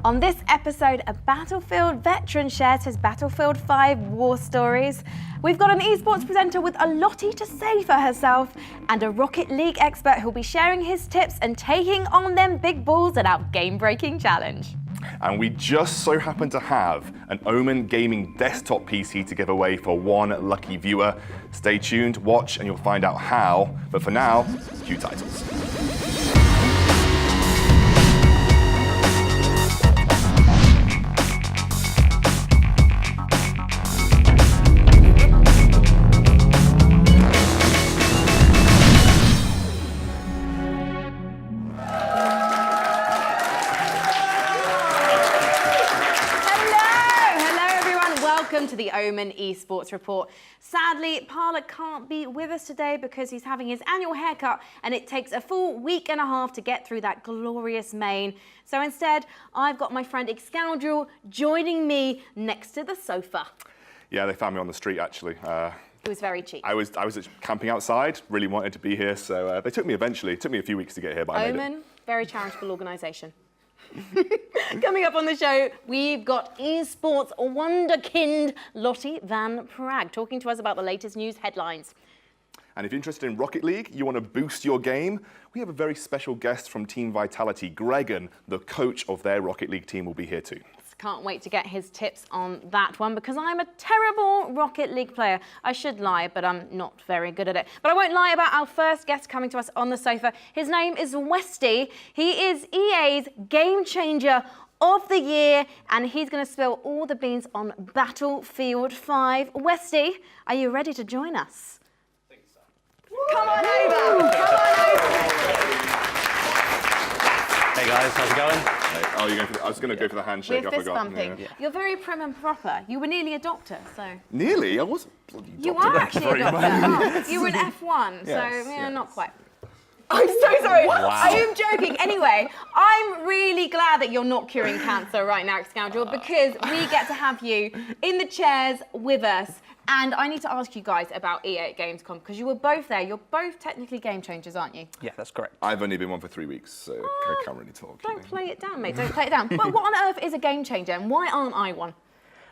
On this episode, a Battlefield veteran shares his Battlefield 5 war stories. We've got an esports presenter with a Lottie to say for herself, and a Rocket League expert who'll be sharing his tips and taking on them big balls in our game-breaking challenge. And we just so happen to have an Omen gaming desktop PC to give away for one lucky viewer. Stay tuned, watch, and you'll find out how. But for now, cue titles. Welcome to the Omen Esports Report. Sadly, Parla can't be with us today because he's having his annual haircut and it takes a full week and a half to get through that glorious mane. So instead, I've got my friend Excoundel joining me next to the sofa. Yeah, they found me on the street actually. It was very cheap. I was camping outside, really wanted to be here, so they took me eventually. It took me a few weeks to get here, but I made it. Omen, very charitable organisation. Coming up on the show, we've got esports wonderkind Lottie Van Praag talking to us about the latest news headlines. And if you're interested in Rocket League, you want to boost your game, we have a very special guest from Team Vitality. Gregan, the coach of their Rocket League team, will be here too. Can't wait to get his tips on that one because I'm a terrible Rocket League player. I should lie, but I'm not very good at it. But I won't lie about our first guest coming to us on the sofa. His name is Westie. He is EA's Game Changer of the Year, and he's going to spill all the beans on Battlefield 5. Westie, are you ready to join us? I think so. Come on over. Come on over. Hey guys, how's it going? Oh, you're going for the, I was going to go for the handshake. We're I fist forgot. bumping. Yeah. You're very prim and proper. You were nearly a doctor, so. Nearly? I wasn't bloody You doctor. are actually a doctor. Oh, you were an F1, Yes, so yeah, yes. not quite. I'm so sorry. Wow. I am joking. Anyway, I'm really glad that you're not curing cancer right now, Excoundel, because we get to have you in the chairs with us. And I need to ask you guys about EA at Gamescom, because you were both there. You're both technically game changers, aren't you? Yeah, that's correct. I've only been one for 3 weeks, so I can't really talk. Don't play it down, mate. Don't play it down. But what on earth is a game changer, and why aren't I one?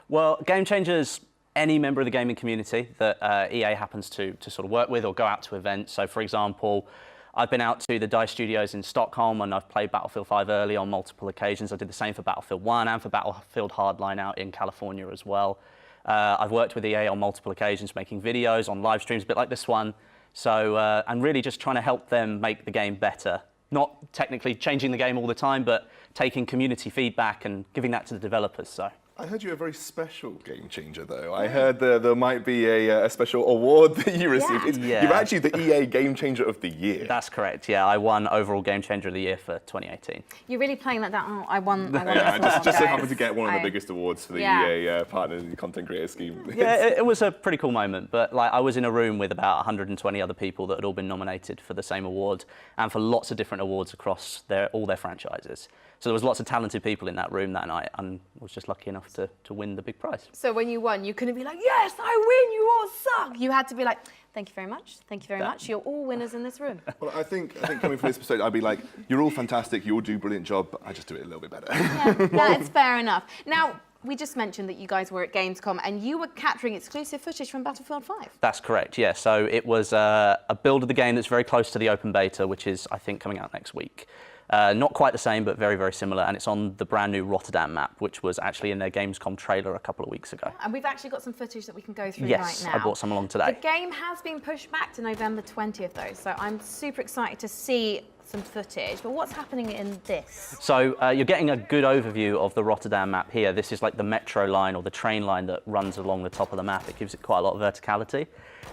Well, Game Changers, any member of the gaming community that EA happens to sort of work with or go out to events. So, for example, I've been out to the DICE studios in Stockholm and I've played Battlefield 5 early on multiple occasions. I did the same for Battlefield 1 and for Battlefield Hardline out in California as well. I've worked with EA on multiple occasions, making videos on live streams, a bit like this one. So, and really just trying to help them make the game better. Not technically changing the game all the time, but taking community feedback and giving that to the developers. So. I heard you're a very special game changer, though. I heard there might be a special award that you received. Yeah. You're actually the EA Game Changer of the Year. That's correct, yeah. I won overall Game Changer of the Year for 2018. You're really playing that down. Oh, I won Yeah, this one, just so guys. happened to get one of the biggest awards for the EA Partner Content Creator Scheme. Yeah, it was a pretty cool moment, but like I was in a room with about 120 other people that had all been nominated for the same award and for lots of different awards across all their franchises. So there was lots of talented people in that room that night and was just lucky enough to win the big prize. So when you won, you couldn't be like, yes, I win, you all suck. You had to be like, thank you very much, thank you very much. You're all winners in this room. Well, I think coming from this perspective, I'd be like, you're all fantastic, you all do a brilliant job, but I just do it a little bit better. Yeah, that's fair enough. Now, we just mentioned that you guys were at Gamescom and you were capturing exclusive footage from Battlefield 5. That's correct, yeah. So it was a build of the game that's very close to the open beta, which is, I think, coming out next week. Not quite the same, but very, very similar. And it's on the brand new Rotterdam map, which was actually in their Gamescom trailer a couple of weeks ago. And we've actually got some footage that we can go through Yes, right now. I brought some along today. The game has been pushed back to November 20th, though, so I'm super excited to see some footage. But what's happening in this? So you're getting a good overview of the Rotterdam map here. This is like the metro line or the train line that runs along the top of the map. It gives it quite a lot of verticality.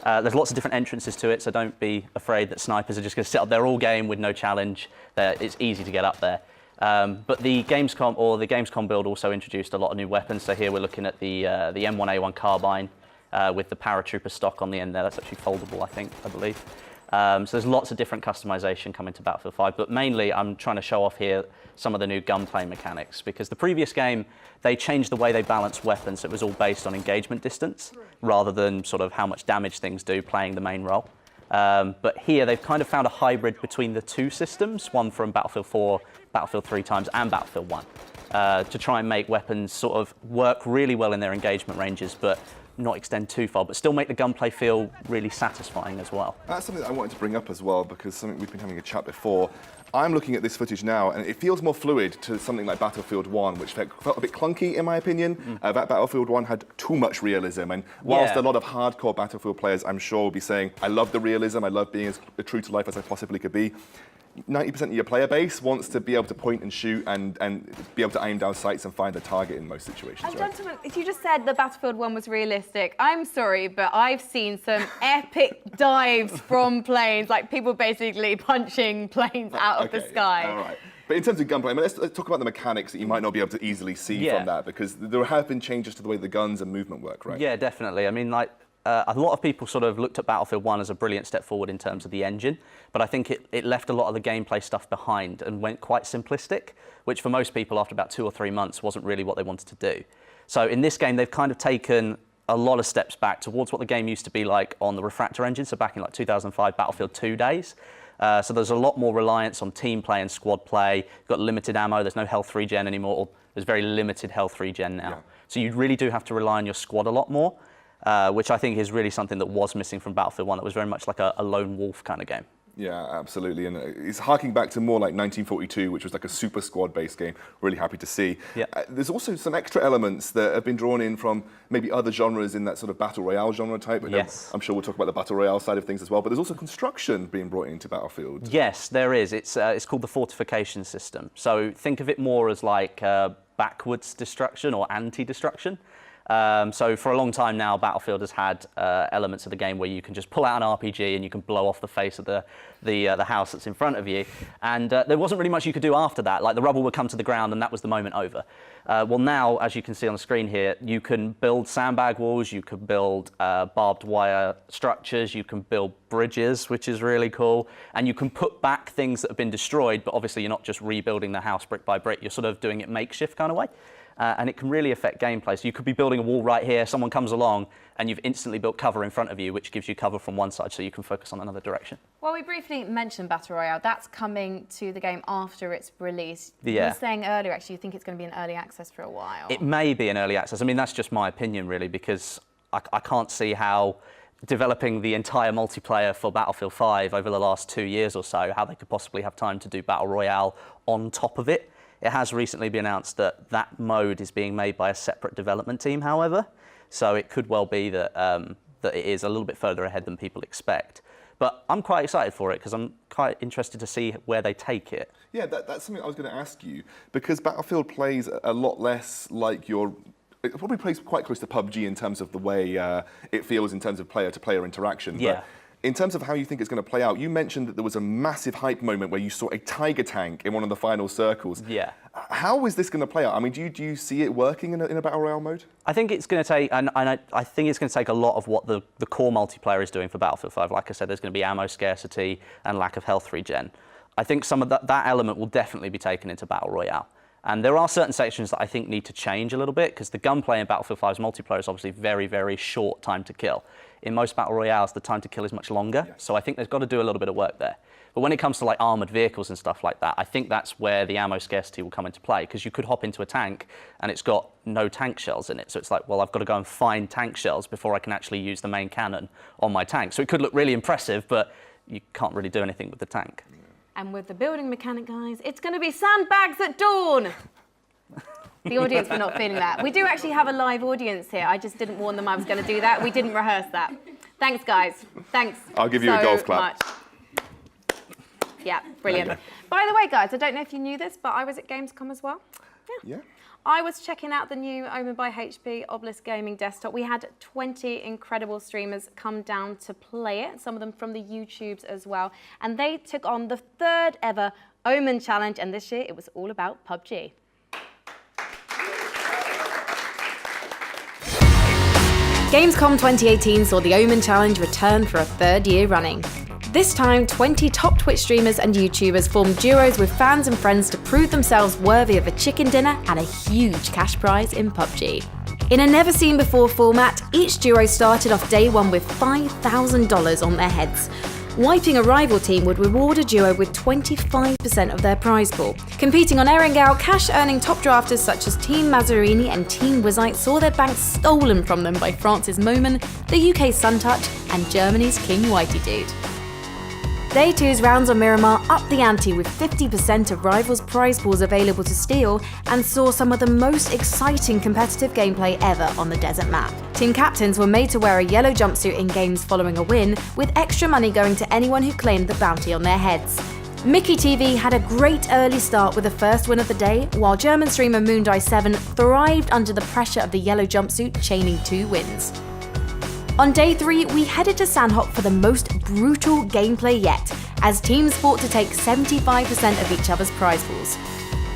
There's lots of different entrances to it, so don't be afraid that snipers are just going to sit up there all game with no challenge. It's easy to get up there. But the Gamescom build also introduced a lot of new weapons. So here we're looking at the M1A1 carbine with the paratrooper stock on the end there. That's actually foldable, I believe. So there's lots of different customization coming to Battlefield 5, but mainly I'm trying to show off here some of the new gunplay mechanics, because the previous game, they changed the way they balanced weapons. It was all based on engagement distance, rather than sort of how much damage things do playing the main role. But here, they've kind of found a hybrid between the two systems, one from Battlefield 4, Battlefield 3 times, and Battlefield 1. to try and make weapons sort of work really well in their engagement ranges, but not extend too far, but still make the gunplay feel really satisfying as well. That's something that I wanted to bring up as well, because something we've been having a chat before. I'm looking at this footage now, and it feels more fluid to something like Battlefield 1, which felt a bit clunky, in my opinion. That Battlefield 1 had too much realism, and whilst a lot of hardcore Battlefield players, I'm sure, will be saying, I love the realism, I love being as true to life as I possibly could be, 90% of your player base wants to be able to point and shoot and be able to aim down sights and find a target in most situations. And right? gentlemen, if you just said the Battlefield 1 was realistic, I'm sorry, but I've seen some epic dives from planes, like people basically punching planes out of the sky. All right. But in terms of gunplay, I mean, let's talk about the mechanics that you might not be able to easily see from that, because there have been changes to the way the guns and movement work, right? Yeah, definitely. I mean, like, a lot of people sort of looked at Battlefield 1 as a brilliant step forward in terms of the engine, but I think it left a lot of the gameplay stuff behind and went quite simplistic, which for most people after about 2 or 3 months wasn't really what they wanted to do. So in this game, they've kind of taken a lot of steps back towards what the game used to be like on the Refractor engine, so back in like 2005 Battlefield 2 days. So there's a lot more reliance on team play and squad play. You've got limited ammo, there's no health regen anymore, or there's very limited health regen now. Yeah. So you really do have to rely on your squad a lot more. Which I think is really something that was missing from Battlefield 1. That was very much like a lone wolf kind of game. Yeah, absolutely. And it's harking back to more like 1942, which was like a super squad-based game. Really happy to see. Yeah. There's also some extra elements that have been drawn in from maybe other genres in that sort of Battle Royale genre type. Yes. I'm sure we'll talk about the Battle Royale side of things as well. But there's also construction being brought into Battlefield. Yes, there is. It's called the fortification system. So think of it more as like backwards destruction or anti-destruction. So for a long time now, Battlefield has had elements of the game where you can just pull out an RPG and you can blow off the face of the house that's in front of you. And there wasn't really much you could do after that. Like the rubble would come to the ground and that was the moment over. Well, now, as you can see on the screen here, you can build sandbag walls, you can build barbed wire structures, you can build bridges, which is really cool. And you can put back things that have been destroyed, but obviously you're not just rebuilding the house brick by brick. You're sort of doing it makeshift kind of way. And it can really affect gameplay. So you could be building a wall right here, someone comes along, and you've instantly built cover in front of you, which gives you cover from one side so you can focus on another direction. Well, we briefly mentioned Battle Royale. That's coming to the game after it's released. Yeah. You were saying earlier, actually, you think it's going to be in early access for a while. It may be in early access. I mean, that's just my opinion, really, because I can't see how developing the entire multiplayer for Battlefield 5 over the last 2 years or so, how they could possibly have time to do Battle Royale on top of it. It has recently been announced that that mode is being made by a separate development team, however, so it could well be that, that it is a little bit further ahead than people expect. But I'm quite excited for it because I'm quite interested to see where they take it. Yeah, that's something I was going to ask you, because Battlefield plays a lot less like your... It probably plays quite close to PUBG in terms of the way it feels in terms of player-to-player interaction. Yeah. But in terms of how you think it's going to play out, you mentioned that there was a massive hype moment where you saw a Tiger tank in one of the final circles. Yeah. How is this going to play out? I mean, do you see it working in a Battle Royale mode? I think it's going to take, and I think it's going to take a lot of what the core multiplayer is doing for Battlefield 5. Like I said, there's going to be ammo scarcity and lack of health regen. I think some of that element will definitely be taken into Battle Royale. And there are certain sections that I think need to change a little bit, because the gunplay in Battlefield 5's multiplayer is obviously very, very short time to kill. In most Battle Royales, the time to kill is much longer, so I think there's got to do a little bit of work there. But when it comes to like armoured vehicles and stuff like that, I think that's where the ammo scarcity will come into play, because you could hop into a tank and it's got no tank shells in it. So it's like, well, I've got to go and find tank shells before I can actually use the main cannon on my tank. So it could look really impressive, but you can't really do anything with the tank. And with the building mechanic, guys, it's going to be sandbags at dawn. The audience were not feeling that. We do actually have a live audience here. I just didn't warn them I was going to do that. We didn't rehearse that. Thanks, guys. Thanks. I'll give you a golf clap. Much. Yeah, brilliant. By the way, guys, I don't know if you knew this, but I was at Gamescom as well. Yeah. I was checking out the new Omen by HP Obelisk Gaming desktop. We had 20 incredible streamers come down to play it, some of them from the YouTubes as well. And they took on the 3rd ever Omen Challenge, and this year it was all about PUBG. Gamescom 2018 saw the Omen Challenge return for a 3rd year running. This time, 20 top Twitch streamers and YouTubers formed duos with fans and friends to prove themselves worthy of a chicken dinner and a huge cash prize in PUBG. In a never-seen-before format, each duo started off day one with $5,000 on their heads. Wiping a rival team would reward a duo with 25% of their prize pool. Competing on Erangel, cash-earning top drafters such as Team Mazzarini and Team Wizite saw their banks stolen from them by France's Omen, the UK's Suntouch, and Germany's King Whitey Dude. Day 2's rounds on Miramar upped the ante with 50% of rivals' prize pools available to steal and saw some of the most exciting competitive gameplay ever on the desert map. Team captains were made to wear a yellow jumpsuit in games following a win, with extra money going to anyone who claimed the bounty on their heads. Mickey TV had a great early start with the first win of the day, while German streamer Moondie7 thrived under the pressure of the yellow jumpsuit, chaining 2 wins. On day 3, we headed to Sandhock for the most brutal gameplay yet, as teams fought to take 75% of each other's prize pools.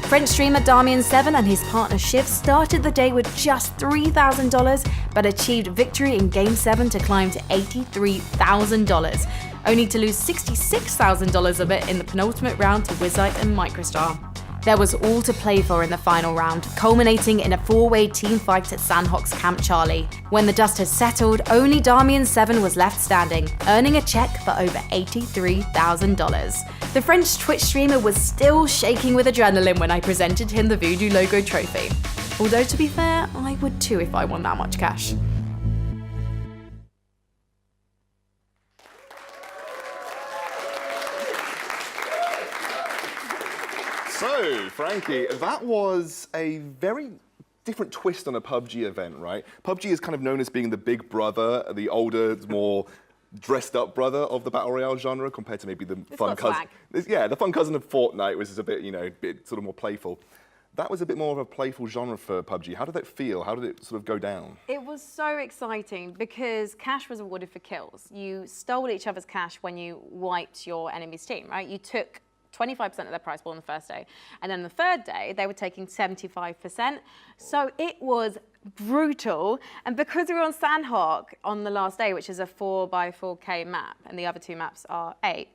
French streamer Damien7 and his partner Shiv started the day with just $3,000, but achieved victory in Game 7 to climb to $83,000, only to lose $66,000 of it in the penultimate round to Wizite and Microstar. There was all to play for in the final round, culminating in a 4-way team fight at Sandhock's Camp Charlie. When the dust had settled, only Damien7 was left standing, earning a check for over $83,000. The French Twitch streamer was still shaking with adrenaline when I presented him the Voodoo logo trophy. Although, to be fair, I would too if I won that much cash. So, Frankie, that was a very different twist on a PUBG event, right? PUBG is kind of known as being the big brother, the older, more dressed up brother of the Battle Royale genre compared to maybe the fun cousin. Yeah, the fun cousin of Fortnite, which is a bit, you know, a bit sort of more playful. That was a bit more of a playful genre for PUBG. How did that feel? How did it sort of go down? It was so exciting because cash was awarded for kills. You stole each other's cash when you wiped your enemy's team, right? You took 25% of their prize pool on the first day. And then the third day, they were taking 75%. So it was brutal. And because we were on Sandhock on the last day, which is a 4x4K map, and the other 2 maps are 8,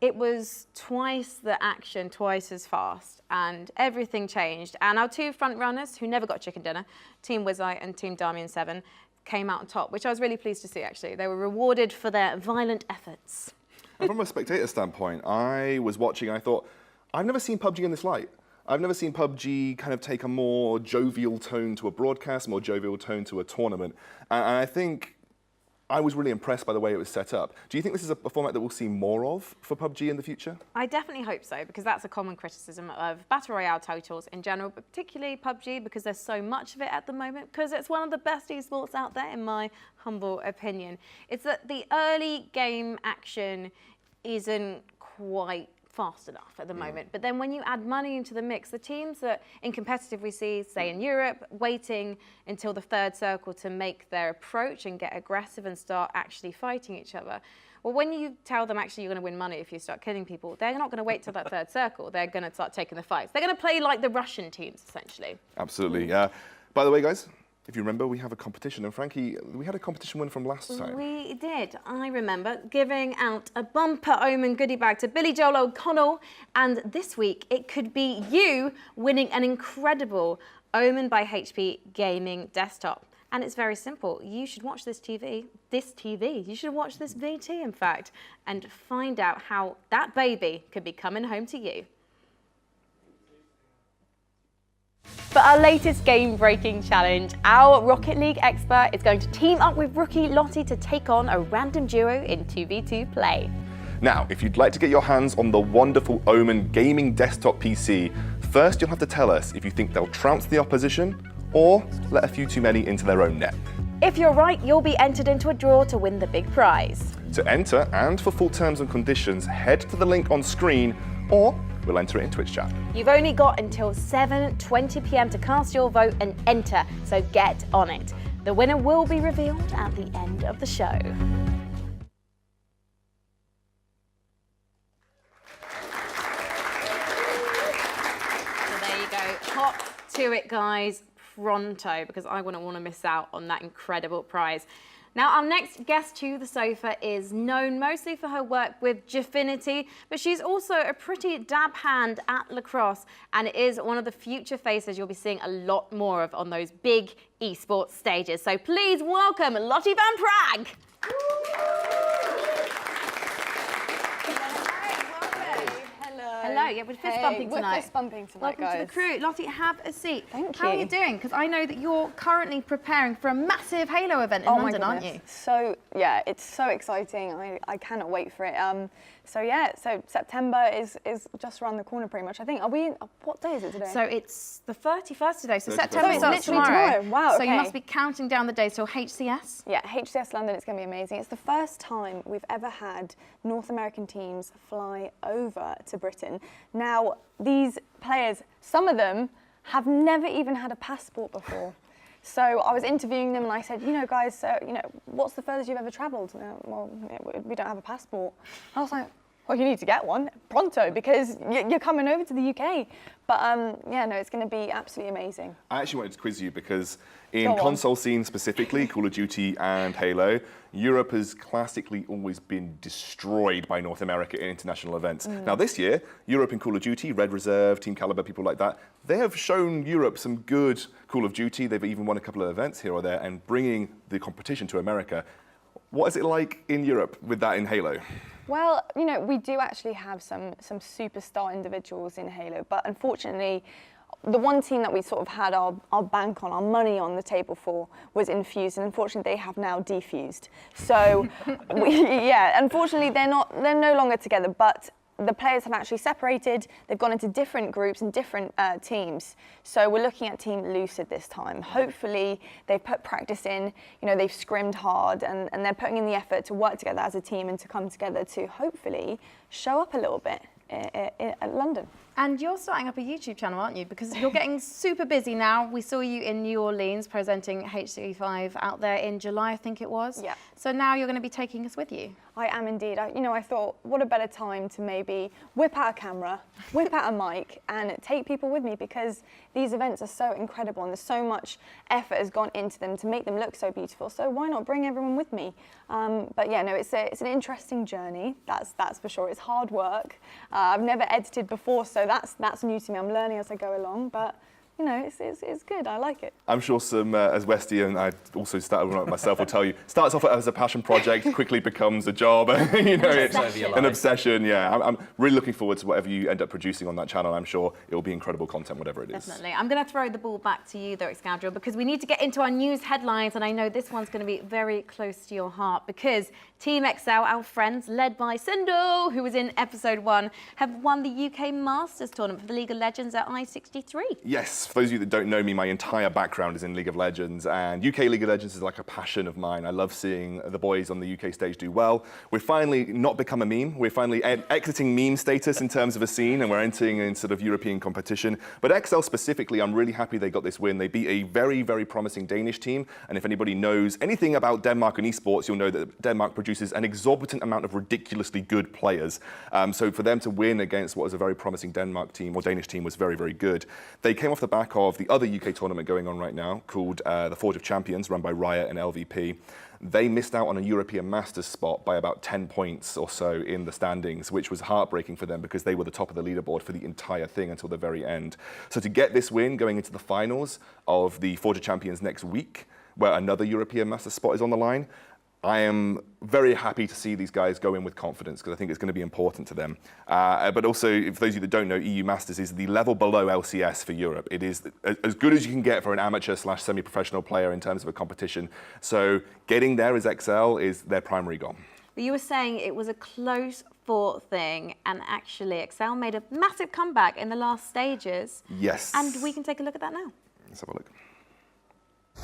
it was twice the action, twice as fast, and everything changed. And our 2 front runners, who never got chicken dinner, Team Wizite and Team Damien7, came out on top, which I was really pleased to see, actually. They were rewarded for their violent efforts. And from a spectator standpoint, I was watching and I thought, I've never seen PUBG in this light. I've never seen PUBG kind of take a more jovial tone to a broadcast, more jovial tone to a tournament. And I think I was really impressed by the way it was set up. Do you think this is a format that we'll see more of for PUBG in the future? I definitely hope so, because that's a common criticism of Battle Royale titles in general, but particularly PUBG, because there's so much of it at the moment, because it's one of the best esports out there, in my humble opinion. It's that the early game action isn't quite fast enough at the moment. But then when you add money into the mix, the teams that in competitive we see, say in Europe, waiting until the 3rd circle to make their approach and get aggressive and start actually fighting each other. Well, when you tell them actually you're going to win money if you start killing people, they're not going to wait till that 3rd circle. They're going to start taking the fights. They're going to play like the Russian teams, essentially. Absolutely. By the way, guys, if you remember, we have a competition, and Frankie, we had a competition win from last time. We did. I remember giving out a bumper Omen goodie bag to Billy Joel O'Connell, and this week it could be you winning an incredible Omen by HP gaming desktop. And it's very simple. You should watch this TV. You should watch this VT, in fact, and find out how that baby could be coming home to you. For our latest game-breaking challenge, our Rocket League expert is going to team up with rookie Lottie to take on a random duo in 2v2 play. Now, if you'd like to get your hands on the wonderful Omen gaming desktop PC, first you'll have to tell us if you think they'll trounce the opposition or let a few too many into their own net. If you're right, you'll be entered into a draw to win the big prize. To enter, and for full terms and conditions, head to the link on screen, or we'll enter it in Twitch chat. You've only got until 7:20 p.m. to cast your vote and enter, so get on it. The winner will be revealed at the end of the show. So there you go. Hop to it, guys, pronto, because I wouldn't want to miss out on that incredible prize. Now, our next guest to the sofa is known mostly for her work with Gfinity, but she's also a pretty dab hand at lacrosse, and it is one of the future faces you'll be seeing a lot more of on those big esports stages. So please welcome Lottie Van Praag. Yeah, we're fist bumping tonight. We're fist bumping tonight, Welcome to the crew. Lottie, have a seat. Thank How are you. you doing? Because I know that you're currently preparing for a massive Halo event in London, aren't you? So, yeah, it's so exciting. I cannot wait for it. So September is just around the corner pretty much. I think, what day is it today? So it's the 31st today, so 31st. September starts tomorrow. Wow, So you okay. must be counting down the days till HCS? Yeah, HCS London, it's going to be amazing. It's the first time we've ever had North American teams fly over to Britain. Now, these players, some of them have never even had a passport before. So I was interviewing them and I said, guys, what's the furthest you've ever travelled? Well, we don't have a passport. I was like, well, you need to get one pronto because you're coming over to the UK. But it's going to be absolutely amazing. I actually wanted to quiz you because in console scene specifically, Call of Duty and Halo, Europe has classically always been destroyed by North America in international events. Now this year, Europe in Call of Duty, Red Reserve, Team Caliber, people like that, they have shown Europe some good Call of Duty. They've even won a couple of events here or there and bringing the competition to America. What is it like in Europe with that in Halo? Well, we do actually have some superstar individuals in Halo, but unfortunately, the one team that we sort of had our bank on, our money on the table for, was Infused, and unfortunately, they have now defused. So, unfortunately, they're no longer together, but the players have actually separated. They've gone into different groups and different teams. So we're looking at Team Lucid this time. Hopefully they've put practice in, they've scrimmed hard and they're putting in the effort to work together as a team and to come together to hopefully show up a little bit at London. And you're starting up a YouTube channel, aren't you? Because you're getting super busy now. We saw you in New Orleans presenting HC5 out there in July, I think it was. Yeah. So now you're going to be taking us with you. I am indeed. I thought, what a better time to maybe whip out a camera, whip out a mic, and take people with me because these events are so incredible and there's so much effort has gone into them to make them look so beautiful. So why not bring everyone with me? It's an interesting journey. That's for sure. It's hard work. I've never edited before, so that's new to me. I'm learning as I go along, but it's good. I like it. I'm sure as Westie and I also started one myself will tell you, starts off as a passion project, quickly becomes a job. It's an obsession. Yeah, I'm really looking forward to whatever you end up producing on that channel. I'm sure it will be incredible content, whatever it is. Definitely. I'm going to throw the ball back to you, though, Excoundel, because we need to get into our news headlines, and I know this one's going to be very close to your heart because Team XL, our friends, led by Sindel, who was in episode 1, have won the UK Masters tournament for the League of Legends at I-63. Yes. For those of you that don't know me, my entire background is in League of Legends, and UK League of Legends is like a passion of mine. I love seeing the boys on the UK stage do well. We've finally not become a meme. We're finally exiting meme status in terms of a scene, and we're entering in sort of European competition. But XL specifically, I'm really happy they got this win. They beat a very, very promising Danish team, and if anybody knows anything about Denmark and esports, you'll know that Denmark produces an exorbitant amount of ridiculously good players. So for them to win against what was a very promising Denmark team, or Danish team, was very, very good. They came off the back of the other UK tournament going on right now called the Forge of Champions, run by Riot and LVP. They missed out on a European Masters spot by about 10 points or so in the standings, which was heartbreaking for them because they were the top of the leaderboard for the entire thing until the very end. So to get this win going into the finals of the Forge of Champions next week, where another European Masters spot is on the line, I am very happy to see these guys go in with confidence because I think it's going to be important to them. But also, for those of you that don't know, EU Masters is the level below LCS for Europe. It is as good as you can get for an amateur/semi-professional player in terms of a competition. So getting there as XL is their primary goal. But you were saying it was a close-fought thing, and actually XL made a massive comeback in the last stages. Yes. And we can take a look at that now. Let's have a look.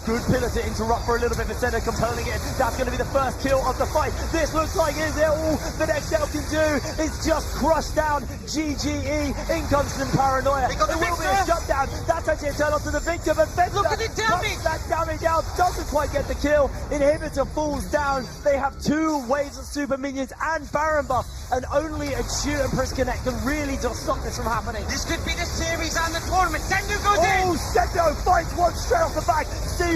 Good pillar to interrupt for a little bit, Vicente compiling it. That's going to be the first kill of the fight. This looks like is all that XL can do is just crush down GGE. In comes some paranoia. There will be a shutdown. That's actually a turn off to the victor, but look at the damage. That damage out doesn't quite get the kill. Inhibitor falls down. They have 2 waves of super minions and Baron buff, and only a Chew and Pris Connect can really just stop this from happening. This could be the series and the tournament. Sendo goes in. Oh, Sendo finds one straight off the back.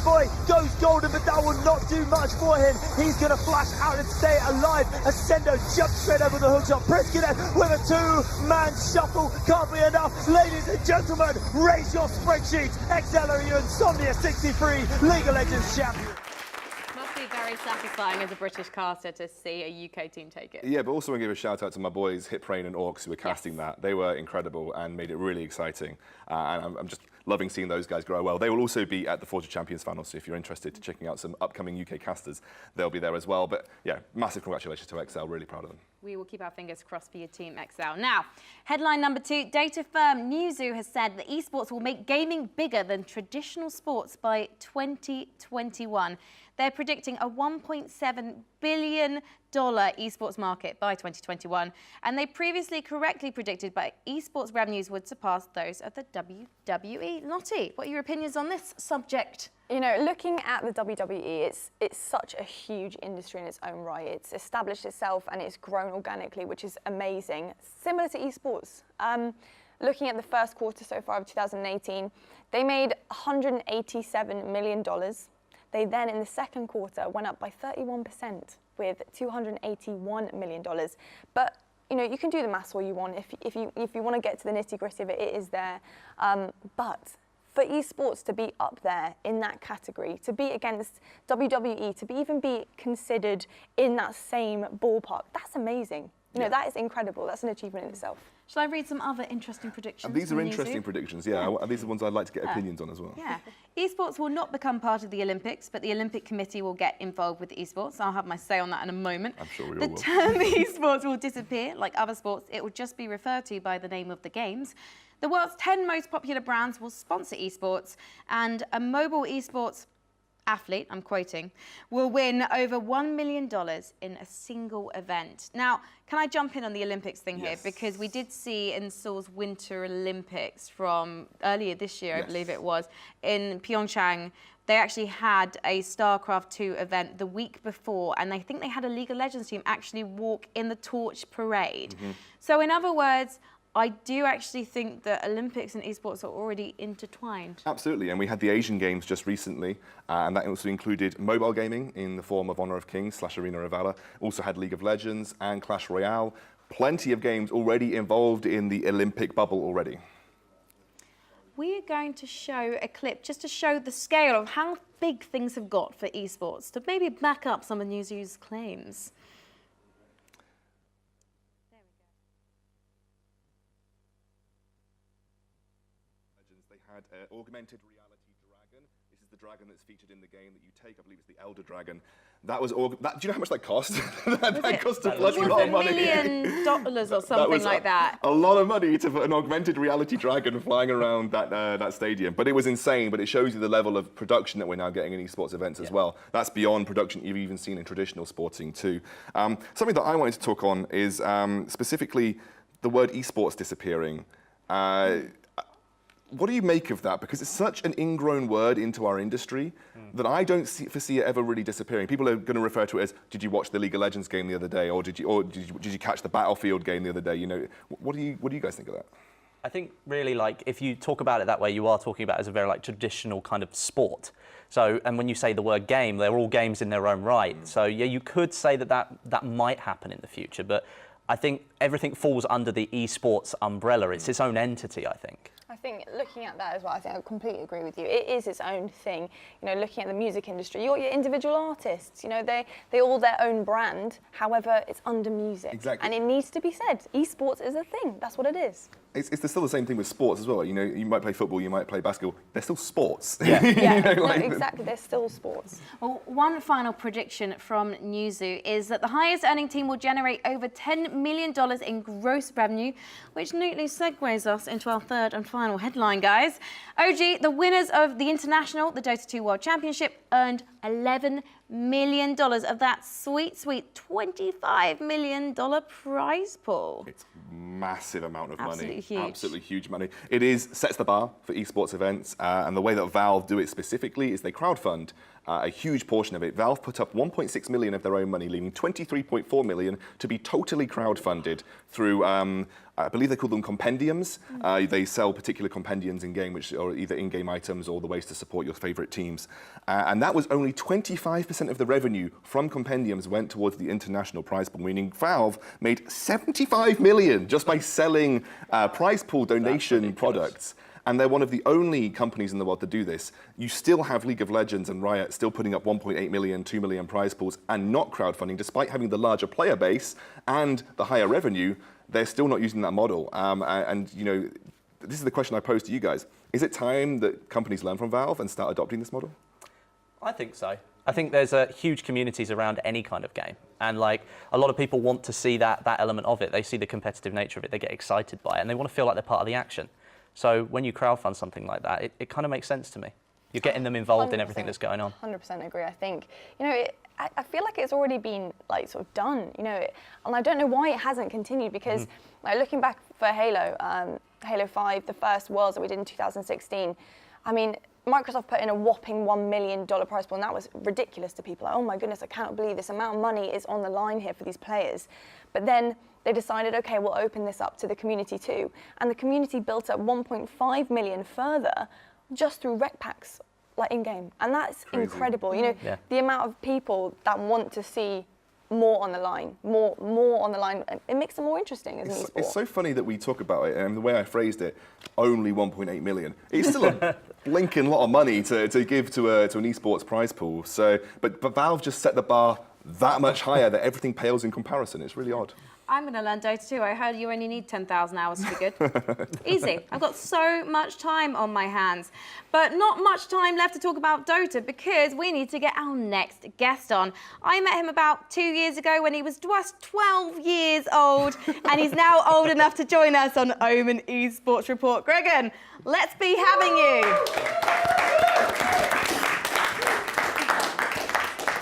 Boy goes golden, but that will not do much for him. He's going to flash out and stay alive. Ascendo jumps straight over the hookshot. Priskinen with a 2-man shuffle. Can't be enough. Ladies and gentlemen, raise your spreadsheets. XL are your Insomnia 63 League of Legends champion. Must be very very satisfying as a British caster to see a UK team take it. Yeah, but also I want to give a shout out to my boys, Hip Rain and Orcs, who were casting that. They were incredible and made it really exciting. And I'm just loving seeing those guys grow well. They will also be at the Forge of Champions final, so if you're interested in checking out some upcoming UK casters, they'll be there as well. But yeah, massive congratulations to Excel, really proud of them. We will keep our fingers crossed for your team, Excel. Now, headline number 2, data firm Newzoo has said that esports will make gaming bigger than traditional sports by 2021. They're predicting a $1.7 billion esports market by 2021, and they previously correctly predicted that esports revenues would surpass those of the WWE. Lottie, what are your opinions on this subject? You know, looking at the WWE, it's such a huge industry in its own right. It's established itself and it's grown organically, which is amazing. Similar to esports. Looking at the first quarter so far of 2018, they made $187 million. They then, in the second quarter, went up by 31% with $281 million. But you know, you can do the maths all you want. If you want to get to the nitty-gritty of it, it is there. But for esports to be up there in that category, to be against WWE, to even be considered in that same ballpark, that's amazing. You know, that is incredible. That's an achievement in itself. Shall I read some other interesting predictions? And these are from interesting Newzoo? predictions, yeah. These are ones I'd like to get opinions on as well. Yeah. Esports will not become part of the Olympics, but the Olympic Committee will get involved with esports. I'll have my say on that in a moment. I'm sure we all The will. term esports will disappear. Like other sports, it will just be referred to by the name of the games. The world's 10 most popular brands will sponsor esports, and a mobile esports athlete, I'm quoting, will win over $1 million in a single event. Now, can I jump in on the Olympics thing here? Yes. Because we did see in Seoul's Winter Olympics from earlier this year, I believe it was, in Pyeongchang, they actually had a StarCraft 2 event the week before, and I think they had a League of Legends team actually walk in the torch parade. So in other words, I do actually think that Olympics and esports are already intertwined. Absolutely, and we had the Asian Games just recently, and that also included mobile gaming in the form of Honor of Kings / Arena of Valor. Also had League of Legends and Clash Royale. Plenty of games already involved in the Olympic bubble already. We are going to show a clip just to show the scale of how big things have got for esports, to maybe back up some of Newzoo's claims. They had augmented reality dragon. This is the dragon that's featured in the game that you take. I believe it's the Elder Dragon. That was do you know how much that cost? that cost a bloody lot of money. $1 million or something like that. A lot of money to put an augmented reality dragon flying around that stadium. But it was insane. But it shows you the level of production that we're now getting in esports events as well. That's beyond production you've even seen in traditional sporting too. Something that I wanted to talk on is specifically the word esports disappearing. What do you make of that? Because it's such an ingrown word into our industry that I don't foresee it ever really disappearing. People are going to refer to it as, did you watch the League of Legends game the other day, or did you catch the Battlefield game the other day? You know, what do you guys think of that? I think really, like, if you talk about it that way, you are talking about it as a very like traditional kind of sport. So, and when you say the word game, they're all games in their own right. So yeah, you could say that might happen in the future, but I think everything falls under the esports umbrella. It's its own entity, I think. I think looking at that as well, I think I completely agree with you. It is its own thing. You know, looking at the music industry, you're your individual artists. You know, they all their own brand. However, it's under music. Exactly. And it needs to be said. Esports is a thing. That's what it is. It's still the same thing with sports as well. You know, you might play football, you might play basketball. They're still sports. Yeah. Yeah, no, exactly. They're still sports. Well, one final prediction from Newzoo is that the highest earning team will generate over $10 million in gross revenue, which neatly segues us into our third and final headline, guys. OG, the winners of the International, the Dota 2 World Championship, earned $11 million of that sweet, sweet $25 million prize pool. It's a massive amount of money. Absolutely huge. Absolutely huge money. It sets the bar for esports events, and the way that Valve do it specifically is they crowdfund a huge portion of it. Valve put up 1.6 million of their own money, leaving 23.4 million to be totally crowdfunded through, I believe they call them compendiums. They sell particular compendiums in-game, which are either in-game items or the ways to support your favorite teams. And that was only 25% of the revenue from compendiums went towards the international prize pool, meaning Valve made 75 million just by selling prize pool donation products. and they're one of the only companies in the world to do this. You still have League of Legends and Riot still putting up 1.8 million, 2 million prize pools and not crowdfunding, despite having the larger player base and the higher revenue. They're still not using that model. And you know, this is the question I pose to you guys. Is it time that companies learn from Valve and start adopting this model? I think so. I think there's huge communities around any kind of game. And like a lot of people want to see that element of it. They see the competitive nature of it. They get excited by it and they want to feel like they're part of the action. So when you crowdfund something like that, it kind of makes sense to me. You're getting them involved in everything that's going on. 100% agree. I think, you know, I feel like it's already been like sort of done, you know, and I don't know why it hasn't continued because like looking back for Halo, Halo 5, the first Worlds that we did in 2016, I mean, Microsoft put in a whopping $1 million prize pool, and that was ridiculous to people. Like, oh my goodness, I cannot believe this amount of money is on the line here for these players. But then they decided, okay, we'll open this up to the community too. And the community built up 1.5 million further just through rec packs, like in-game. And that's incredible. You know, the amount of people that want to see more on the line, more on the line. It makes it more interesting as an esport. It's so funny that we talk about it, and the way I phrased it, only 1.8 million. It's still a blinking lot of money to give to an esports prize pool. So, but Valve just set the bar that much higher that everything pales in comparison. It's really odd. I'm going to learn Dota too. I heard you only need 10,000 hours to be good. Easy. I've got so much time on my hands. But not much time left to talk about Dota because we need to get our next guest on. I met him about 2 years ago when he was just 12 years old, and he's now old enough to join us on OMEN Esports Report. Gregan, let's be having you.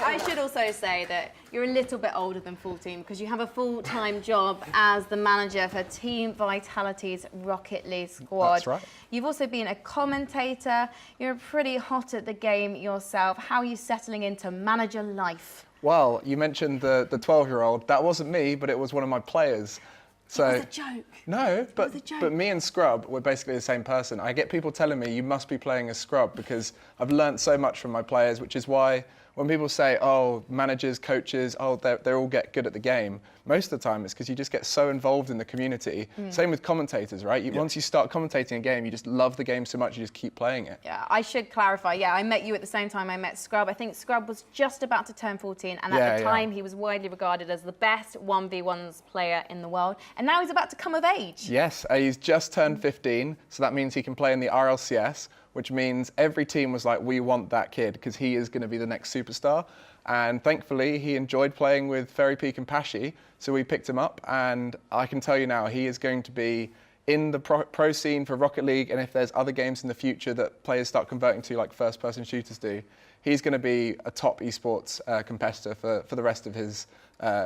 I should also say that you're a little bit older than full team because you have a full-time job as the manager for Team Vitality's Rocket League squad. That's right. You've also been a commentator. You're pretty hot at the game yourself. How are you settling into manager life? Well, you mentioned the 12-year-old. That wasn't me, but it was one of my players. So, It was a joke. No, but was a joke. but me and Scrub were basically the same person. I get people telling me you must be playing as Scrub because I've learnt so much from my players, which is why when people say, oh, managers, coaches, oh, they all get good at the game, most of the time it's because you just get so involved in the community. Same with commentators, right? Once you start commentating a game, you just love the game so much, you just keep playing it. Yeah, I should clarify. Yeah, I met you at the same time I met Scrub. I think Scrub was just about to turn 14, and at the time he was widely regarded as the best 1v1s player in the world. And now he's about to come of age. Yes, he's just turned 15, so that means he can play in the RLCS, which means every team was like, we want that kid because he is going to be the next superstar. And thankfully, he enjoyed playing with Fairy Peak and Pashi, so we picked him up. And I can tell you now, he is going to be in the pro scene for Rocket League, and if there's other games in the future that players start converting to, like first-person shooters do, he's going to be a top esports competitor for the rest of his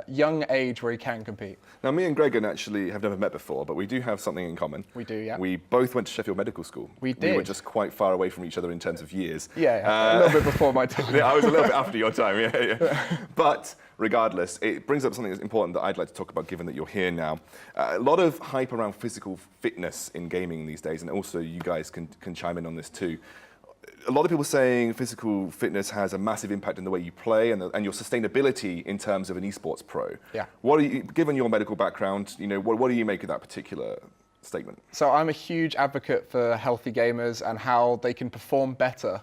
young age where he can compete. Now, me and Gregan actually have never met before, but we do have something in common. We do, yeah. We both went to Sheffield Medical School. We did. We were just quite far away from each other in terms of years. Yeah, a little bit before my time. Yeah, I was a little bit after your time, yeah. But regardless, it brings up something that's important that I'd like to talk about, given that you're here now. A lot of hype around physical fitness in gaming these days, and also you guys can chime in on this too. A lot of people saying physical fitness has a massive impact in the way you play and your sustainability in terms of an esports pro. Yeah. What are you, given your medical background, you know, what do you make of that particular statement? So I'm a huge advocate for healthy gamers and how they can perform better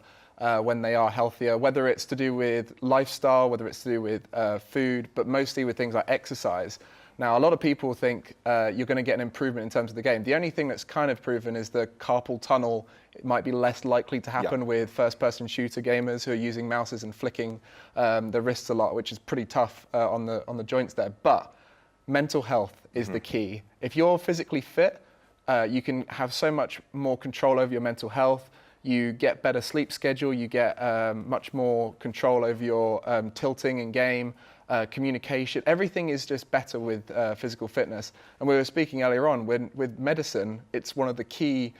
when they are healthier, whether it's to do with lifestyle, whether it's to do with food, but mostly with things like exercise. Now, a lot of people think you're going to get an improvement in terms of the game. The only thing that's kind of proven is the carpal tunnel. It might be less likely to happen with first-person shooter gamers who are using mouses and flicking their wrists a lot, which is pretty tough on the joints there. But mental health is the key. If you're physically fit, you can have so much more control over your mental health. You get better sleep schedule. You get much more control over your tilting in game. Communication, everything is just better with physical fitness. And we were speaking earlier on, with medicine, it's one of the key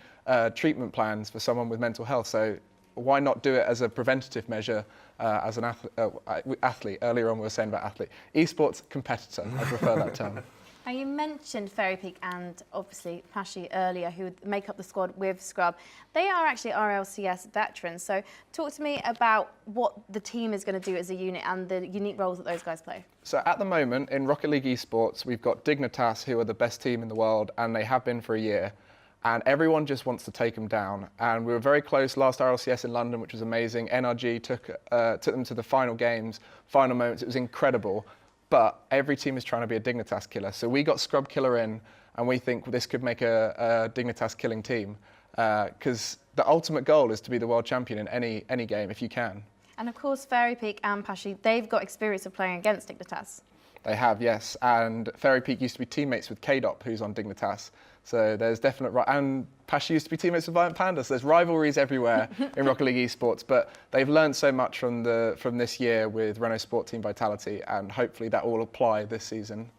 treatment plans for someone with mental health. So why not do it as a preventative measure as an athlete? Earlier on we were saying about athlete. Esports competitor, I prefer that term. Now, you mentioned Fairy Peak and obviously Pashi earlier, who would make up the squad with Scrub. They are actually RLCS veterans. So talk to me about what the team is going to do as a unit and the unique roles that those guys play. So at the moment in Rocket League Esports, we've got Dignitas, who are the best team in the world, and they have been for a year. and everyone just wants to take them down. And we were very close last RLCS in London, which was amazing. NRG took them to the final games, final moments. It was incredible. But every team is trying to be a Dignitas killer. So we got Scrub Killer in, and we think this could make a Dignitas killing team. Because the ultimate goal is to be the world champion in any game, if you can. And of course, Fairy Peak and Pashi, they've got experience of playing against Dignitas. They have, yes. And Fairy Peak used to be teammates with K-Dop, who's on Dignitas. So there's definite, and Pashi used to be teammates with Violent Panda. So there's rivalries everywhere in Rocket League Esports. But they've learned so much from this year with Renault Sport Team Vitality, and hopefully that will apply this season.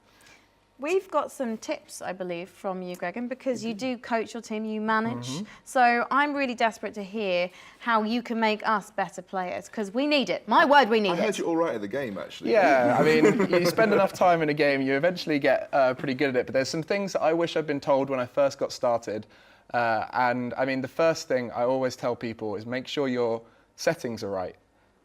We've got some tips, I believe, from you, Gregan, because you do coach your team, you manage. So I'm really desperate to hear how you can make us better players, because we need it. My word, we need it. I heard you're all right at the game, actually. Yeah, I mean, you spend enough time in a game, you eventually get pretty good at it. But there's some things that I wish I'd been told when I first got started. And I mean, the first thing I always tell people is make sure your settings are right.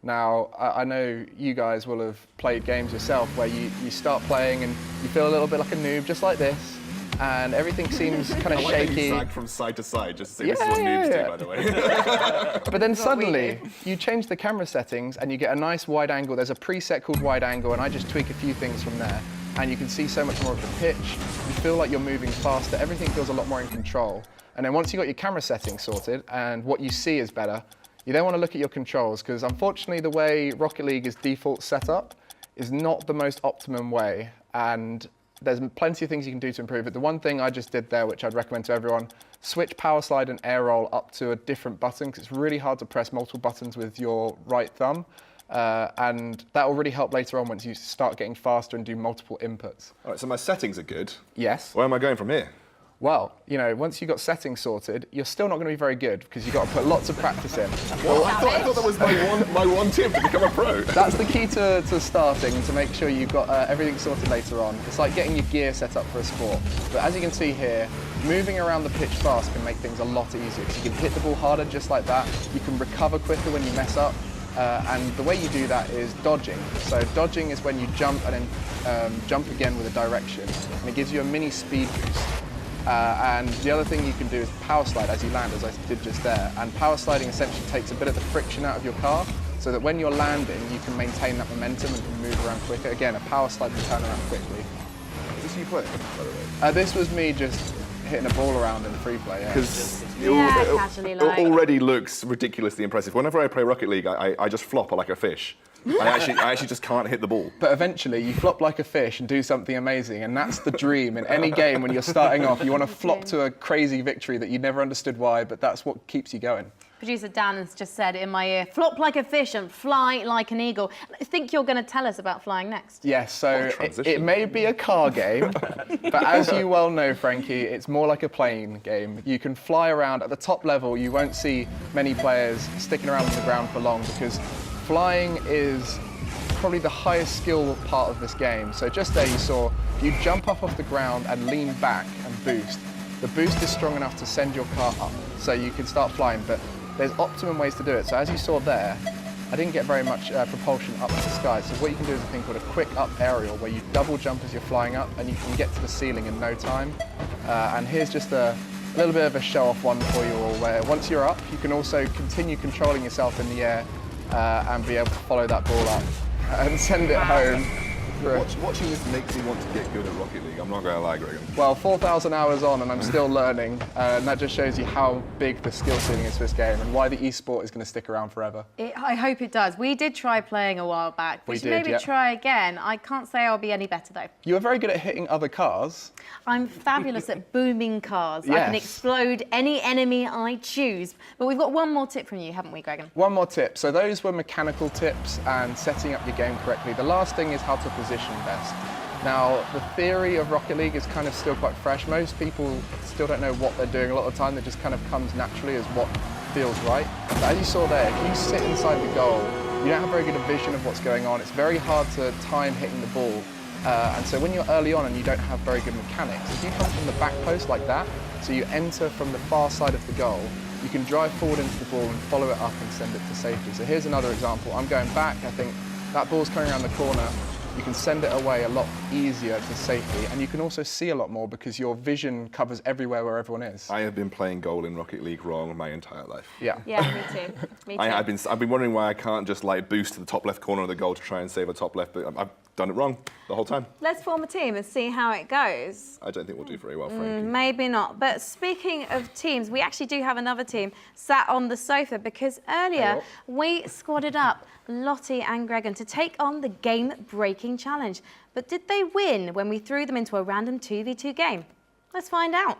Now, I know you guys will have played games yourself where you start playing and you feel a little bit like a noob, just like this, and everything seems kind of shaky. I like from side to side, just to say this is what noobs do, by the way. But then suddenly, you change the camera settings and you get a nice wide angle. There's a preset called wide angle, and I just tweak a few things from there. And you can see so much more of the pitch. You feel like you're moving faster. Everything feels a lot more in control. And then once you've got your camera settings sorted and what you see is better, you then want to look at your controls, because unfortunately the way Rocket League is default set up is not the most optimum way, and there's plenty of things you can do to improve it. The one thing I just did there, which I'd recommend to everyone, switch power slide and air roll up to a different button, because it's really hard to press multiple buttons with your right thumb, and that will really help later on once you start getting faster and do multiple inputs. All right, so my settings are good. Yes. Where am I going from here? Well, you know, once you've got settings sorted, you're still not going to be very good because you've got to put lots of practice in. Well, I thought that was my one tip to become a pro. That's the key to starting, to make sure you've got everything sorted later on. It's like getting your gear set up for a sport. But as you can see here, moving around the pitch fast can make things a lot easier, because you can hit the ball harder just like that. You can recover quicker when you mess up. And the way you do that is dodging. So dodging is when you jump and then jump again with a direction, and it gives you a mini speed boost. And the other thing you can do is power slide as you land, as I did just there. And power sliding essentially takes a bit of the friction out of your car, so that when you're landing, you can maintain that momentum and can move around quicker. Again, a power slide can turn around quickly. Is this you playing, by the way? This was me just hitting a ball around in the free play. Because casually like. it already looks ridiculously impressive. Whenever I play Rocket League, I just flop like a fish. I actually just can't hit the ball. But eventually you flop like a fish and do something amazing, and that's the dream in any game when you're starting off. You want to flop to a crazy victory that you never understood why, but that's what keeps you going. Producer Dan has just said in my ear, flop like a fish and fly like an eagle. I think you're going to tell us about flying next. Yes, so it may be a car game, but as you well know, Frankie, it's more like a plane game. You can fly around. At the top level, you won't see many players sticking around on the ground for long, because flying is probably the highest skill part of this game. So just there you saw, you jump up off the ground and lean back and boost. The boost is strong enough to send your car up, so you can start flying, but there's optimum ways to do it. So as you saw there, I didn't get very much propulsion up to the sky. So what you can do is a thing called a quick up aerial, where you double jump as you're flying up and you can get to the ceiling in no time. And here's just a little bit of a show-off one for you all, where once you're up, you can also continue controlling yourself in the air and be able to follow that ball up and send it home. Watching this makes me want to get good at Rocket League. I'm not going to lie, Gregan. Well, 4,000 hours on and I'm still learning, and that just shows you how big the skill ceiling is for this game and why the esport is going to stick around forever. I hope it does. We did try playing a while back. We should maybe try again. I can't say I'll be any better though. You were very good at hitting other cars. I'm fabulous at booming cars. Yes. I can explode any enemy I choose. But we've got one more tip from you, haven't we, Gregan? One more tip. So those were mechanical tips and setting up your game correctly. The last thing is how to position best. Now, the theory of Rocket League is kind of still quite fresh. Most people still don't know what they're doing a lot of the time. It just kind of comes naturally as what feels right. But as you saw there, if you sit inside the goal, you don't have very good a vision of what's going on. It's very hard to time hitting the ball. And so when you're early on and you don't have very good mechanics, if you come from the back post like that, so you enter from the far side of the goal, you can drive forward into the ball and follow it up and send it to safety. So here's another example. I'm going back, I think that ball's coming around the corner. you can send it away a lot easier to safety, and you can also see a lot more because your vision covers everywhere where everyone is. I have been playing goal in Rocket League wrong my entire life. Yeah. Yeah, me too. Me too. I've been wondering why I can't just like boost to the top left corner of the goal to try and save a top left, but I've done it wrong the whole time. Let's form a team and see how it goes. I don't think we'll do very well, Frankie. Maybe not. But speaking of teams, we actually do have another team sat on the sofa because earlier we squadded up Lottie and Gregan to take on the game-breaking challenge. But did they win when we threw them into a random 2v2 game? Let's find out.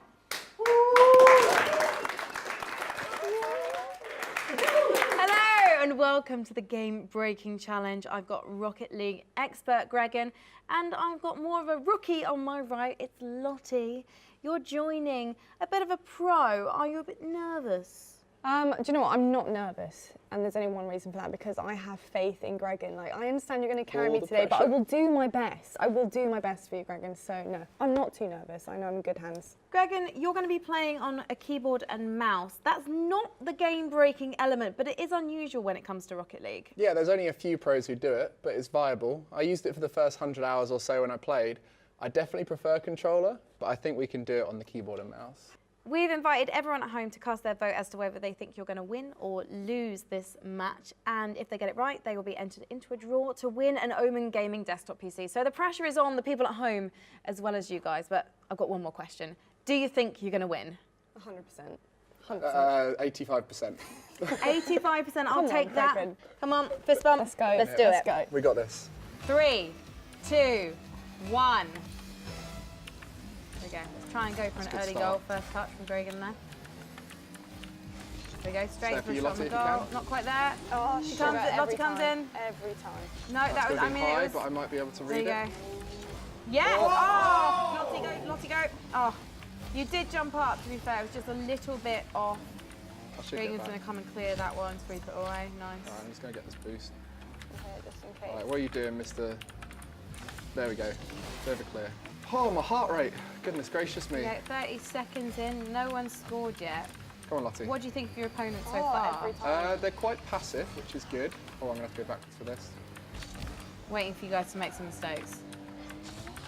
Hello and welcome to the game-breaking challenge. I've got Rocket League expert Gregan and I've got more of a rookie on my right. It's Lottie. You're joining a bit of a pro. Are you a bit nervous? Do you know what? I'm not nervous, and there's only one reason for that, because I have faith in Gregan. Like, I understand you're going to carry me today, but I will do my best. I will do my best for you, Gregan. So no, I'm not too nervous. I know I'm in good hands. Gregan, you're going to be playing on a keyboard and mouse. That's not the game-breaking element, but it is unusual when it comes to Rocket League. Yeah, there's only a few pros who do it, but it's viable. I used it for the first 100 hours or so when I played. I definitely prefer controller, but I think we can do it on the keyboard and mouse. We've invited everyone at home to cast their vote as to whether they think you're going to win or lose this match. And if they get it right, they will be entered into a draw to win an Omen Gaming desktop PC. So the pressure is on the people at home as well as you guys. But I've got one more question. Do you think you're going to win? 100%. 100%. 85%. 85%, I'll take on, that. Gregan. Come on, fist bump. Let's go. Let's do it. Let's go. We got this. 3, 2, 1. There we go. Let's try and go for an early goal. First touch from Gregan there. There we go, straight for a shot on the goal. Not quite there. Oh, she comes in, Lottie comes in. Every time. No, that was, I mean, high, it was... but I might be able to read there you it. go. Yeah! Oh! Lottie go, Lottie go. Oh, you did jump up, to be fair. It was just a little bit off. Gregan's going to come and clear that one. Sweep it away. Nice. All right, I'm just going to get this boost. Okay, just in case. All right, what are you doing, Mr... There we go. Over clear. Oh, my heart rate. Goodness gracious me. Okay, 30 seconds in. No one's scored yet. Come on, Lottie. What do you think of your opponent so far? Every time. They're quite passive, which is good. Oh, I'm going to have to go backwards for this. Waiting for you guys to make some mistakes.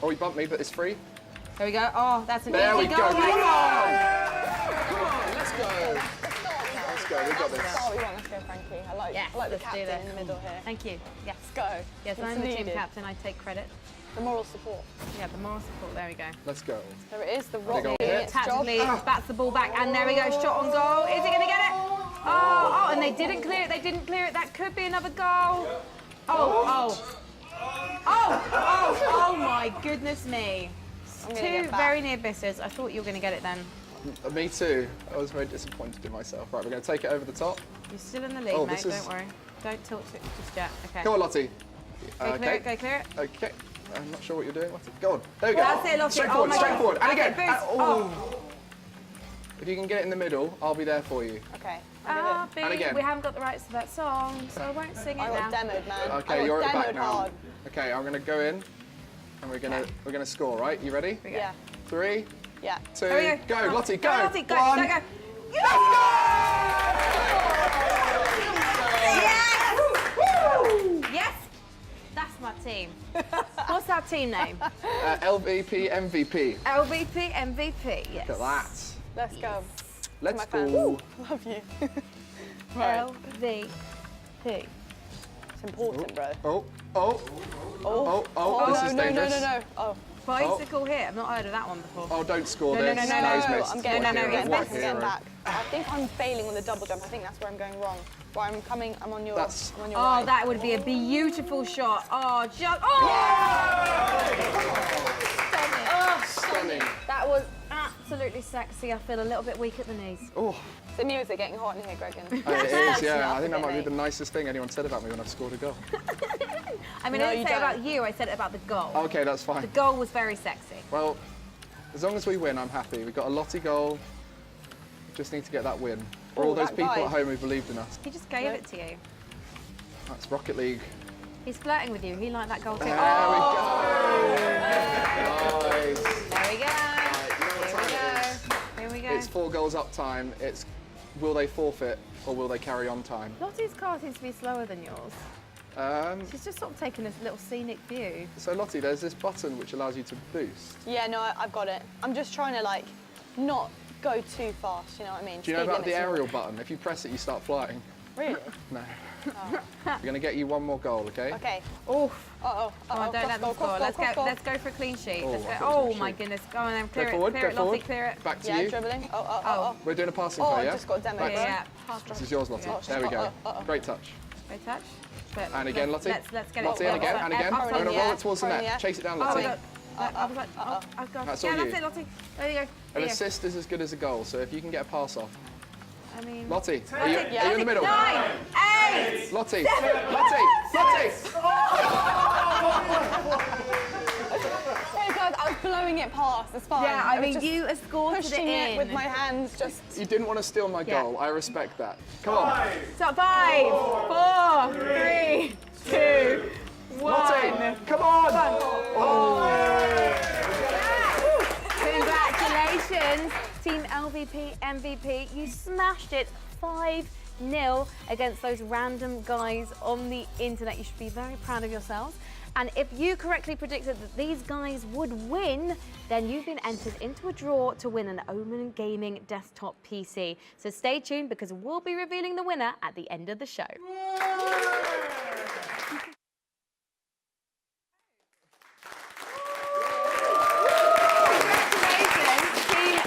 Oh, he bumped me, but it's free. There we go. Oh, that's an There easy we goal. go. Come Yes. on! Come on, let's go. Let's go, we got this. That's what we want. Let's go, Frankie. I like the let's do captain this. in the middle here. Thank you. Yes. Let's go. Yes, It's I'm the team needed. captain. I take credit. The moral support. Yeah, the moral support. There we go. Let's go. There it is. The goal rock. here. It's job. Tactically bats the ball back, and there we go. Shot on goal. Is he going to get it? Oh, and they didn't clear it. They didn't clear it. That could be another goal. Oh my goodness me. Two very near misses. I thought you were going to get it then. Me too. I was very disappointed in myself. Right, we're going to take it over the top. You're still in the lead, mate. Don't worry. Don't tilt it just yet. Okay. Come on, Lottie. Go clear it. Go clear it. Okay. I'm not sure what you're doing, Lottie. Go on. There we go. That's it, Lottie. Straight Oh forward, my straight God. forward. And Okay, again. boost. If you can get it in the middle, I'll be there for you. Okay. And again. We haven't got the rights to that song, so I won't sing it I now. got demoed, man. Okay, you're at the back now. Hard. Okay, I'm going to go in, and we're going to score. Right? You ready? Yeah. 3, Yeah. 2, There we go, Lottie, go! Lottie, go, One. go, go. Yes! Yes! That's my team. What's our team name? LVP MVP. LVP MVP, yes. Look at that. Let's go. Let's my fans. go. Love you. LVP. It's important, bro. This is dangerous. No. Oh. Bicycle hit. I've not heard of that one before. Oh, don't score No, this. no, no, Nose no. missed. I'm getting, No, no, I'm getting it's back. I'm better. getting back. I think I'm failing on the double jump. I think that's where I'm going wrong. Where I'm coming, I'm on your, That's- I'm on your Oh, right. that would be a beautiful shot. Oh, just. Oh! Stunning. That was absolutely sexy. I feel a little bit weak at the knees. Oh, The news are getting hot in here, Gregan. it is, yeah. I think that might be the nicest thing anyone said about me when I've scored a goal. I mean, No, I didn't you say it don't. about you, I said it about the goal. Okay, that's The fine. goal was very sexy. Well, as long as we win, I'm happy. We've got a Lottie goal. We just need to get that win. For all those that people guy. at home who believed in us. He just gave it to you. That's Rocket League. He's flirting with you. He liked that goal too. There we go. Nice. There we go. Right, Here we go. it's 4 goals up time. It's will they forfeit or will they carry on time? Lottie's car seems to be slower than yours. She's just sort of taking this little scenic view. So Lottie, there's this button which allows you to boost. Yeah, no, I've got it. I'm just trying to like not go too fast, you know what I mean? Do you know about the aerial button? If you press it, you start flying. Really? No. We're going to get you one more goal, okay? Okay. Oof. Uh-oh. Come on, don't let them score. Let's go for a clean sheet. Oh, Let's go. I thought it was Oh a my sheet. goodness. Go on then. Clear Go forward, it, go forward. Lottie, clear it. Back to Yeah, you. dribbling. Oh. We're doing a passing Oh, play, I yeah? just got demo. Back to you. Yeah. This is yours, Lottie. There we go. Great touch. Great touch. But And again, Lottie. Let's get Lottie, it. and again, and again. Up I'm front, going to yeah. roll it towards the Front, net. yeah. Chase it down, Oh, Lottie. I was like, I've got That's yeah, all that's you. it, Lottie. There you go. An There you go. assist is as good as a goal, so if you can get a pass off. I mean, Lottie, are you in the middle? 9, 8. Lottie, Lottie! Hey guys, I was blowing it past. It's fine. Yeah, I was mean, just you escorted it pushing in. it with my hands. Just. You didn't want to steal my Yeah. goal. I respect that. Come on. So 5, 4, 3, 2, 1. Lottie, come on! Congratulations, Team LVP MVP. You smashed it 5-0 against those random guys on the internet. You should be very proud of yourselves. And if you correctly predicted that these guys would win, then you've been entered into a draw to win an Omen Gaming desktop PC. So stay tuned because we'll be revealing the winner at the end of the show.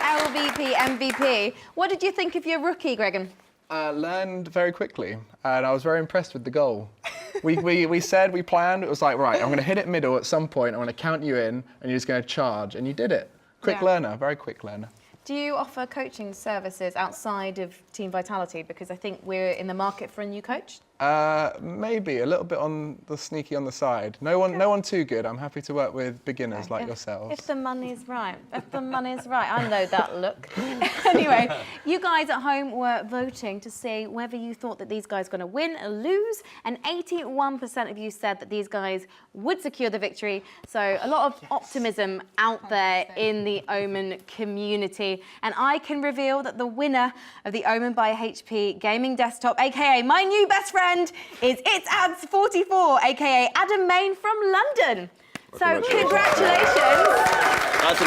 LVP MVP. What did you think of your rookie, Gregan? Learned very quickly, and I was very impressed with the goal. We said, we planned, it was like, right, I'm going to hit it middle at some point, I'm going to count you in, and you're just going to charge, and you did it. Quick learner, very quick learner. Do you offer coaching services outside of Team Vitality? Because I think we're in the market for a new coach. Maybe a little bit on the sneaky on the side. No one too good. I'm happy to work with beginners like yourselves. If the money's right. If the money's right. I know that look. Anyway, you guys at home were voting to see whether you thought that these guys were going to win or lose, and 81% of you said that these guys would secure the victory. So a lot of optimism out there in the Omen community. And I can reveal that the winner of the Omen by HP gaming desktop, aka my new best friend, is It's Ads 44, aka Adam Main from London. So congratulations. That's a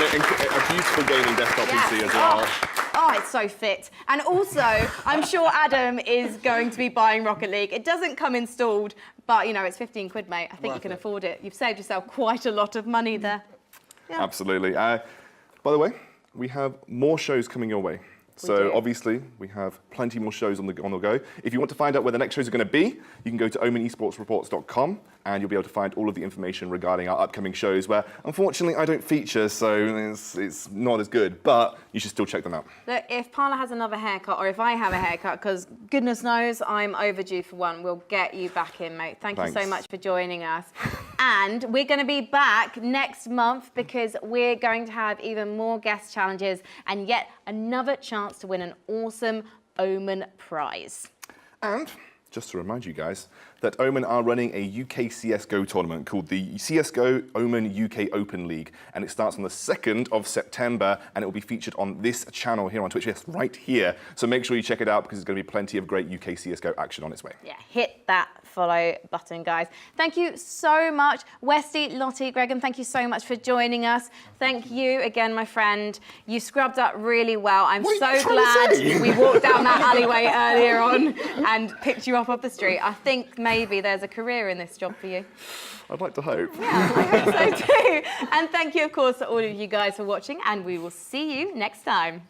beautiful gaming desktop PC as well. Oh, it's so fit. And also, I'm sure Adam is going to be buying Rocket League. It doesn't come installed, but you know, it's 15 quid, mate. I think you can afford it. You've saved yourself quite a lot of money there. Yeah. Absolutely. By the way, we have more shows coming your way. So obviously, we have plenty more shows on the go. If you want to find out where the next shows are going to be, you can go to OMEN and you'll be able to find all of the information regarding our upcoming shows where, unfortunately, I don't feature, so it's not as good, but you should still check them out. Look, if Parla has another haircut, or if I have a haircut, because goodness knows I'm overdue for one, we'll get you back in, mate. Thank you so much for joining us. And we're going to be back next month because we're going to have even more guest challenges and yet another chance to win an awesome Omen prize. And just to remind you guys that Omen are running a UK CSGO tournament called the CSGO Omen UK Open League, and it starts on the 2nd of September, and it will be featured on this channel here on Twitch, yes, right here. So make sure you check it out because there's going to be plenty of great UK CSGO action on its way. Yeah, hit that follow button, guys. Thank you so much. Westie, Lottie, Gregan, thank you so much for joining us. Thank you again, my friend. You scrubbed up really well. I'm so glad we walked down that alleyway earlier on and picked you up off the street. I think maybe there's a career in this job for you. I'd like to hope. Yeah, I hope so too. And thank you, of course, to all of you guys for watching, and we will see you next time.